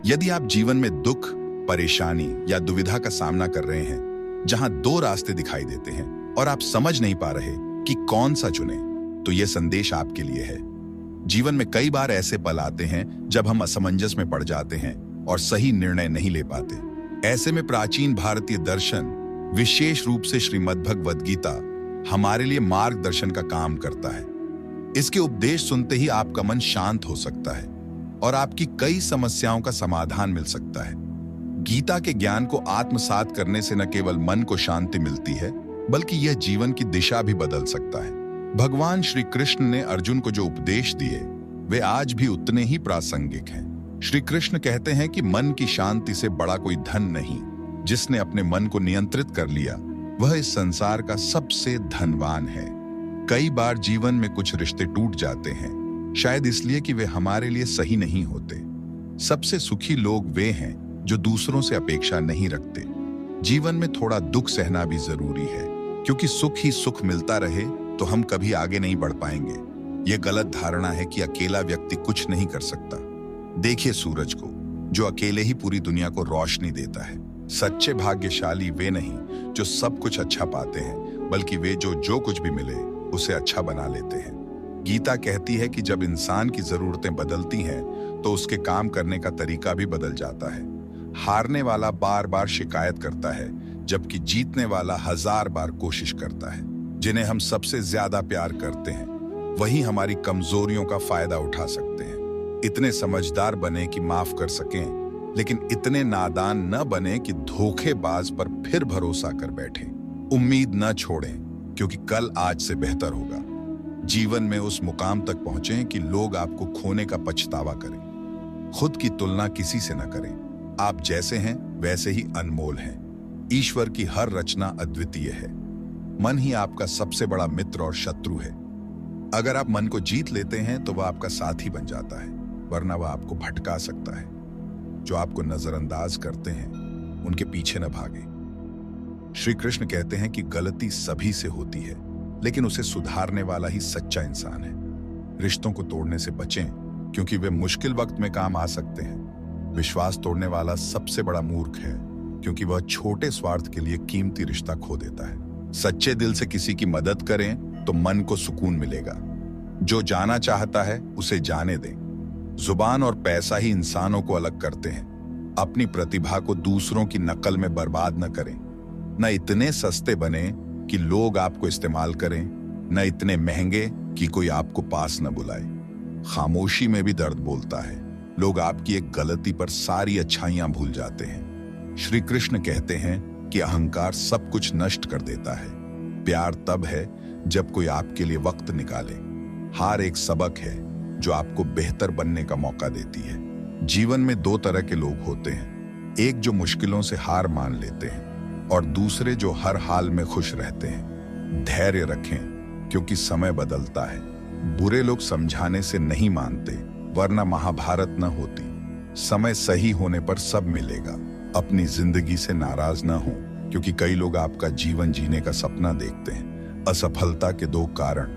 यदि आप जीवन में दुख, परेशानी या दुविधा का सामना कर रहे हैं, जहां दो रास्ते दिखाई देते हैं और आप समझ नहीं पा रहे कि कौन सा चुने, तो यह संदेश आपके लिए है। जीवन में कई बार ऐसे पल आते हैं जब हम असमंजस में पड़ जाते हैं और सही निर्णय नहीं ले पाते। ऐसे में प्राचीन भारतीय दर्शन, विशेष रूप से श्रीमद् भगवद गीता, हमारे लिए मार्गदर्शन का काम करता है। इसके उपदेश सुनते ही आपका मन शांत हो सकता है और आपकी कई समस्याओं का समाधान मिल सकता है। गीता के ज्ञान को आत्मसात करने से न केवल मन को शांति मिलती है, बल्कि यह जीवन की दिशा भी बदल सकता है। भगवान श्री कृष्ण ने अर्जुन को जो उपदेश दिए, वे आज भी उतने ही प्रासंगिक हैं। श्री कृष्ण कहते हैं कि मन की शांति से बड़ा कोई धन नहीं। जिसने अपने मन को नियंत्रित कर लिया, वह इस संसार का सबसे धनवान है। कई बार जीवन में कुछ रिश्ते टूट जाते हैं, शायद इसलिए कि वे हमारे लिए सही नहीं होते। सबसे सुखी लोग वे हैं जो दूसरों से अपेक्षा नहीं रखते। जीवन में थोड़ा दुख सहना भी जरूरी है, क्योंकि सुख ही सुख मिलता रहे तो हम कभी आगे नहीं बढ़ पाएंगे। यह गलत धारणा है कि अकेला व्यक्ति कुछ नहीं कर सकता। देखिए सूरज को, जो अकेले ही पूरी दुनिया को रोशनी देता है। सच्चे भाग्यशाली वे नहीं जो सब कुछ अच्छा पाते हैं, बल्कि वे जो कुछ भी मिले उसे अच्छा बना लेते हैं। गीता कहती है कि जब इंसान की जरूरतें बदलती हैं, तो उसके काम करने का तरीका भी बदल जाता है। हारने वाला बार बार शिकायत करता है, जबकि जीतने वाला 1000 बार कोशिश करता है। जिन्हें हम सबसे ज्यादा प्यार करते हैं, वही हमारी कमजोरियों का फायदा उठा सकते हैं। इतने समझदार बने कि माफ कर सकें, लेकिन इतने नादान न बने कि धोखेबाज पर फिर भरोसा कर बैठें। उम्मीद न छोड़ें, क्योंकि कल आज से बेहतर होगा। जीवन में उस मुकाम तक पहुंचें कि लोग आपको खोने का पछतावा करें। खुद की तुलना किसी से न करें। आप जैसे हैं वैसे ही अनमोल हैं। ईश्वर की हर रचना अद्वितीय है। मन ही आपका सबसे बड़ा मित्र और शत्रु है। अगर आप मन को जीत लेते हैं तो वह आपका साथी बन जाता है, वरना वह आपको भटका सकता है। जो आपको नजरअंदाज करते हैं, उनके पीछे न भागे। श्री कृष्ण कहते हैं कि गलती सभी से होती है, लेकिन उसे सुधारने वाला ही सच्चा इंसान है। रिश्तों को तोड़ने से बचें, क्योंकि वे मुश्किल वक्त में काम आ सकते हैं। विश्वास तोड़ने वाला सबसे बड़ा मूर्ख है, क्योंकि वह छोटे स्वार्थ के लिए कीमती रिश्ता खो देता है। सच्चे दिल से किसी की मदद करें तो मन को सुकून मिलेगा। जो जाना चाहता है उसे जाने दें। जुबान और पैसा ही इंसानों को अलग करते हैं। अपनी प्रतिभा को दूसरों की नकल में बर्बाद न करें। न इतने सस्ते बने कि लोग आपको इस्तेमाल करें, न इतने महंगे कि कोई आपको पास न बुलाए। खामोशी में भी दर्द बोलता है। लोग आपकी एक गलती पर सारी अच्छाइयां भूल जाते हैं। श्री कृष्ण कहते हैं कि अहंकार सब कुछ नष्ट कर देता है। प्यार तब है जब कोई आपके लिए वक्त निकाले। हार एक सबक है जो आपको बेहतर बनने का मौका देती है। जीवन में दो तरह के लोग होते हैं, एक जो मुश्किलों से हार मान लेते हैं और दूसरे जो हर हाल में खुश रहते हैं। धैर्य रखें, क्योंकि समय बदलता है। बुरे लोग समझाने से नहीं मानते, वरना महाभारत न होती। समय सही होने पर सब मिलेगा। अपनी जिंदगी से नाराज ना हो, क्योंकि कई लोग आपका जीवन जीने का सपना देखते हैं। असफलता के 2 कारण,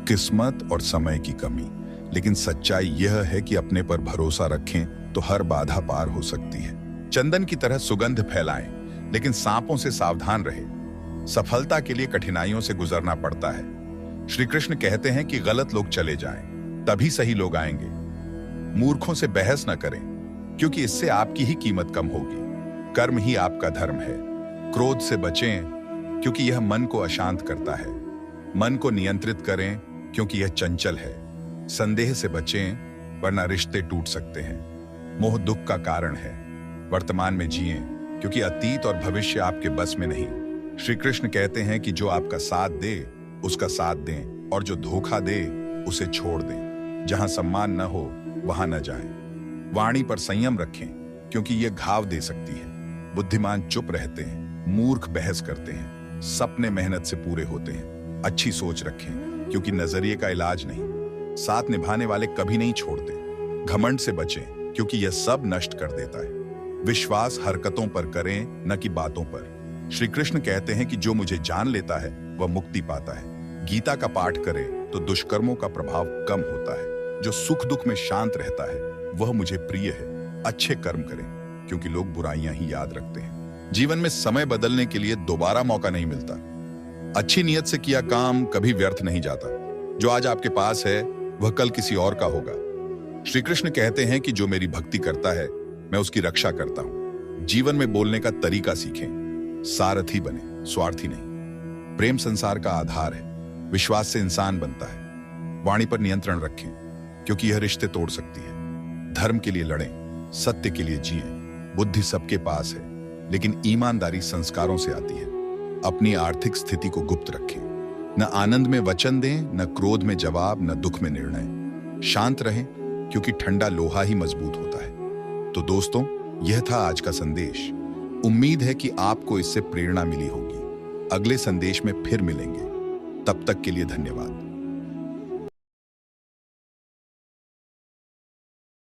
किस्मत और समय की कमी। लेकिन सच्चाई यह है कि अपने पर भरोसा रखें तो हर बाधा पार हो सकती है। चंदन की तरह सुगंध फैलाएं, लेकिन सांपों से सावधान रहें। सफलता के लिए कठिनाइयों से गुजरना पड़ता है। श्री कृष्ण कहते हैं कि गलत लोग चले जाएं, तभी सही लोग आएंगे। मूर्खों से बहस न करें, क्योंकि इससे आपकी ही कीमत कम होगी। कर्म ही आपका धर्म है। क्रोध से बचें, क्योंकि यह मन को अशांत करता है। मन को नियंत्रित करें, क्योंकि यह चंचल है। संदेह से बचें, वरना रिश्ते टूट सकते हैं। मोह दुख का कारण है। वर्तमान में जिएं, क्योंकि अतीत और भविष्य आपके बस में नहीं। श्री कृष्ण कहते हैं कि जो आपका साथ दे उसका साथ दें, और जो धोखा दे उसे छोड़ दें। जहां सम्मान न हो वहां न जाएं। वाणी पर संयम रखें, क्योंकि यह घाव दे सकती है। बुद्धिमान चुप रहते हैं, मूर्ख बहस करते हैं। सपने मेहनत से पूरे होते हैं। अच्छी सोच रखें, क्योंकि नजरिए का इलाज नहीं। साथ निभाने वाले कभी नहीं छोड़ते। घमंड से बचें, क्योंकि यह सब नष्ट कर देता है। विश्वास हरकतों पर करें, न कि बातों पर। श्री कृष्ण कहते हैं कि जो मुझे जान लेता है वह मुक्ति पाता है। गीता का पाठ करे तो दुष्कर्मों का प्रभाव कम होता है। जो सुख दुख में शांत रहता है वह मुझे प्रिय है। अच्छे कर्म करें, क्योंकि लोग बुराइयां ही याद रखते हैं। जीवन में समय बदलने के लिए दोबारा मौका नहीं मिलता। अच्छी नीयत से किया काम कभी व्यर्थ नहीं जाता। जो आज आपके पास है वह कल किसी और का होगा। श्री कृष्ण कहते हैं कि जो मेरी भक्ति करता है मैं उसकी रक्षा करता हूं। जीवन में बोलने का तरीका सीखें, सारथी बने, स्वार्थी नहीं। प्रेम संसार का आधार है, विश्वास से इंसान बनता है। वाणी पर नियंत्रण रखें, क्योंकि यह रिश्ते तोड़ सकती है। धर्म के लिए लड़ें, सत्य के लिए जिएं। बुद्धि सबके पास है, लेकिन ईमानदारी संस्कारों से आती है। अपनी आर्थिक स्थिति को गुप्त रखें। न आनंद में वचन दें, न क्रोध में जवाब, न दुख में निर्णय। शांत रहें, क्योंकि ठंडा लोहा ही मजबूत होता है। तो दोस्तों, यह था आज का संदेश। उम्मीद है कि आपको इससे प्रेरणा मिली होगी। अगले संदेश में फिर मिलेंगे। तब तक के लिए धन्यवाद।